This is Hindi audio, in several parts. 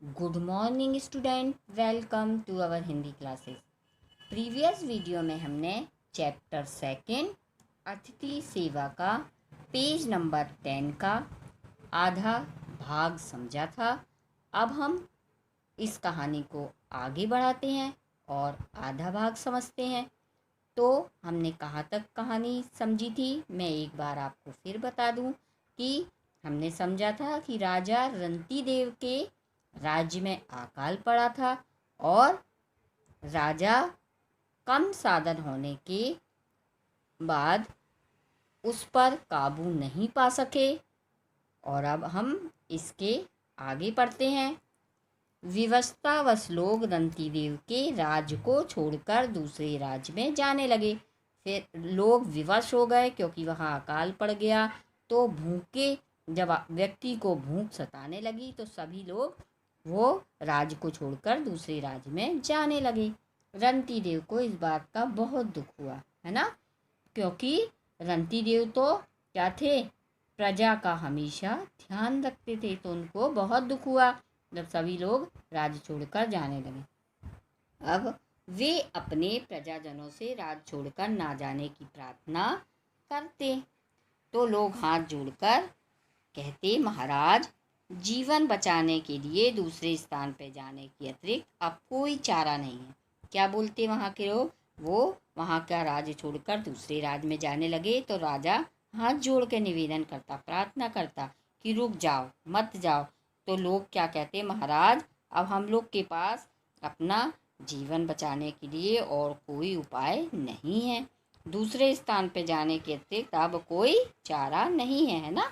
Good morning student, welcome to our Hindi classes. Previous video में हमने चैप्टर सेकंड अतिथि सेवा का पेज नंबर 10 का आधा भाग समझा था। अब हम इस कहानी को आगे बढ़ाते हैं और आधा भाग समझते हैं। तो हमने कहाँ तक कहानी समझी थी, मैं एक बार आपको फिर बता दूं कि हमने समझा था कि राजा रंती देव के राज्य में अकाल पड़ा था और राजा कम साधन होने के बाद उस पर काबू नहीं पा सके। और अब हम इसके आगे पढ़ते हैं। विवशतावश लोग रंती देव के राज्य को छोड़कर दूसरे राज्य में जाने लगे। फिर लोग विवश हो गए क्योंकि वहाँ अकाल पड़ गया। तो भूखे जब व्यक्ति को भूख सताने लगी तो सभी लोग वो राज्य को छोड़कर दूसरे राज्य में जाने लगे। रंती देव को इस बात का बहुत दुख हुआ, है ना, क्योंकि रंती देव तो क्या थे, प्रजा का हमेशा ध्यान रखते थे। तो उनको बहुत दुख हुआ जब सभी लोग राज्य छोड़कर जाने लगे। अब वे अपने प्रजाजनों से राज्य छोड़कर ना जाने की प्रार्थना करते। तो लोग हाथ जोड़कर कहते, महाराज, जीवन बचाने के लिए दूसरे स्थान पर जाने के अतिरिक्त अब कोई चारा नहीं है। क्या बोलते वहाँ के लोग? वो वहाँ का राज्य छोड़कर दूसरे राज्य में जाने लगे तो राजा हाथ जोड़ के निवेदन करता, प्रार्थना करता कि रुक जाओ, मत जाओ। तो लोग क्या कहते, महाराज, अब हम लोग के पास अपना जीवन बचाने के लिए और कोई उपाय नहीं है। दूसरे स्थान पर जाने के अतिरिक्त अब कोई चारा नहीं है ना।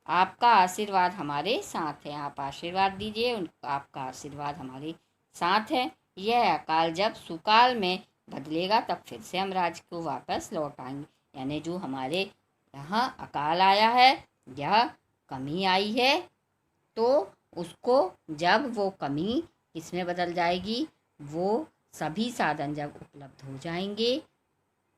आपका आशीर्वाद हमारे साथ है, आप आशीर्वाद दीजिए, आपका आशीर्वाद हमारे साथ है। यह अकाल जब सुकाल में बदलेगा तब फिर से हम राज्य को वापस लौट आएंगे। यानी जो हमारे यहाँ अकाल आया है, यह कमी आई है, तो उसको जब वो कमी किसमें बदल जाएगी, वो सभी साधन जब उपलब्ध हो जाएंगे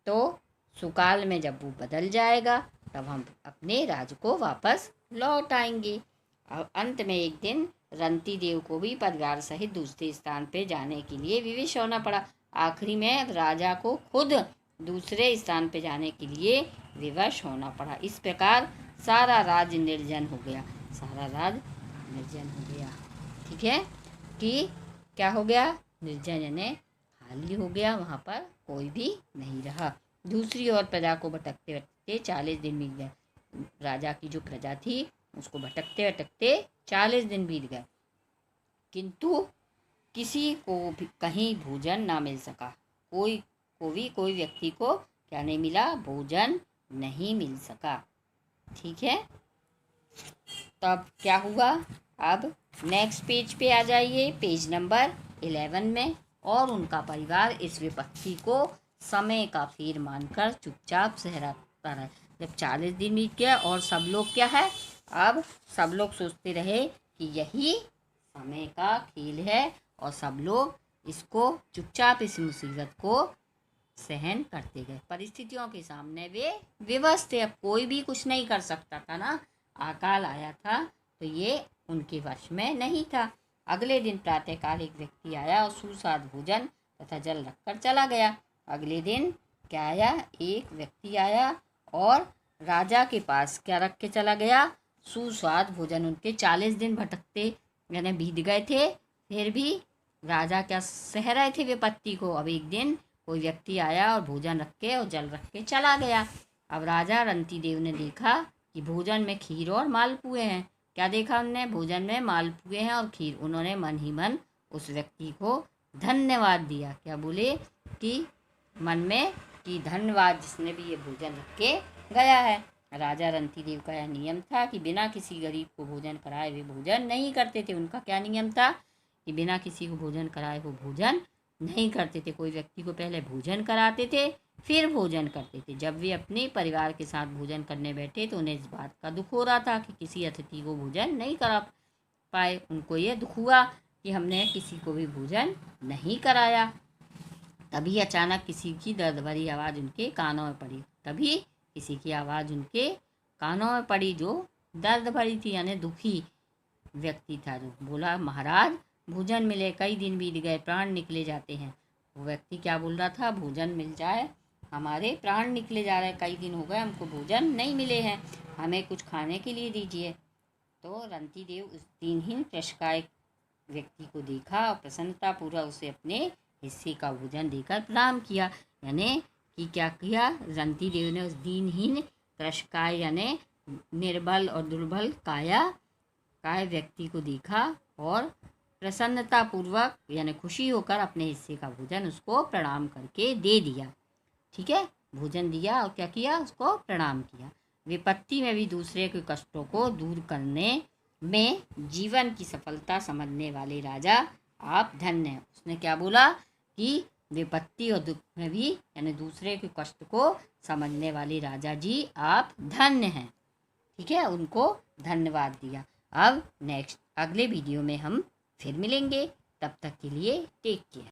तो सुकाल में जब वो बदल जाएगा तब हम अपने राज्य को वापस लौट आएंगे। और अंत में एक दिन रंती देव को भी परिवार सहित दूसरे स्थान पर जाने के लिए विवश होना पड़ा। आखिरी में राजा को खुद दूसरे स्थान पर जाने के लिए विवश होना पड़ा। इस प्रकार सारा राज्य निर्जन हो गया, सारा राज्य निर्जन हो गया। ठीक है कि क्या हो गया? निर्जन यानी खाली हो गया, वहाँ पर कोई भी नहीं रहा। दूसरी ओर प्रजा को भटकते भटकते 40 दिन बीत गए। राजा की जो प्रजा थी उसको भटकते भटकते 40 दिन बीत गए, किंतु किसी को भी कहीं भोजन ना मिल सका। कोई व्यक्ति को क्या नहीं मिला? भोजन नहीं मिल सका। ठीक है, तब क्या हुआ? अब नेक्स्ट पेज पे आ जाइए, पेज नंबर 11 में। और उनका परिवार इस विपत्ति को समय का फेर मानकर चुपचाप सहता रहा। जब 40 दिन बीत गया और सब लोग क्या है, अब सब लोग सोचते रहे कि यही समय का खेल है और सब लोग इसको चुपचाप इस मुसीबत को सहन करते गए। परिस्थितियों के सामने वे विवश थे, अब कोई भी कुछ नहीं कर सकता था ना। अकाल आया था तो ये उनके वश में नहीं था। अगले दिन प्रातःकाल एक व्यक्ति आया और सुस्वादु भोजन तथा जल रखकर चला गया। अगले दिन क्या आया? एक व्यक्ति आया और राजा के पास क्या रख के चला गया? सुस्वादु भोजन। उनके 40 दिन भटकते यानी बीत गए थे, फिर भी राजा क्या सह रहे थे विपत्ति को। अब एक दिन कोई व्यक्ति आया और भोजन रख के और जल रख के चला गया। अब राजा रंती देव ने देखा कि भोजन में खीर और मालपुए हैं। क्या देखा उनने? भोजन में मालपुए हैं और खीर। उन्होंने मन ही मन उस व्यक्ति को धन्यवाद दिया। क्या बोले? कि मन में कि धन्यवाद, जिसने भी ये भोजन रख के गया है। राजा रंती देव का यह नियम था कि बिना किसी गरीब को भोजन कराए वे भोजन नहीं करते थे। उनका क्या नियम था कि बिना किसी को भोजन कराए वो भोजन नहीं करते थे। कोई व्यक्ति को पहले भोजन कराते थे, फिर भोजन करते थे। जब वे अपने परिवार के साथ भोजन करने बैठे तो उन्हें इस बात का दुख हो रहा था कि किसी अतिथि को भोजन नहीं करा पाए। उनको ये दुख हुआ कि हमने किसी को भी भोजन नहीं कराया। तभी अचानक किसी की दर्द भरी आवाज़ उनके कानों में पड़ी। तभी किसी की आवाज़ उनके कानों में पड़ी जो दर्द भरी थी, यानी दुखी व्यक्ति था। जो बोला, महाराज, भोजन मिले, कई दिन बीत गए, प्राण निकले जाते हैं। वो व्यक्ति क्या बोल रहा था, भोजन मिल जाए, हमारे प्राण निकले जा रहे हैं, कई दिन हो गए हमको भोजन नहीं मिले हैं, हमें कुछ खाने के लिए दीजिए। तो रंतीदेव उस दिनहीन कृषकाय व्यक्ति को देखा और प्रसन्नतापूर्वक उसे अपने हिस्से का भोजन देकर प्रणाम किया। यानी कि क्या किया, रंतीदेव ने उस दीनहीन कृषकाय यानी निर्बल और दुर्बल काय व्यक्ति को देखा और प्रसन्नतापूर्वक यानी खुशी होकर अपने हिस्से का भोजन उसको प्रणाम करके दे दिया। ठीक है, भोजन दिया और क्या किया, उसको प्रणाम किया। विपत्ति में भी दूसरे के कष्टों को दूर करने में जीवन की सफलता समझने वाले राजा आप धन्य हैं। उसने क्या बोला कि विपत्ति और दुख में भी यानी दूसरे के कष्ट को समझने वाले राजा जी आप धन्य हैं। ठीक है, उनको धन्यवाद दिया। अब नेक्स्ट अगले वीडियो में हम फिर मिलेंगे, तब तक के लिए टेक केयर।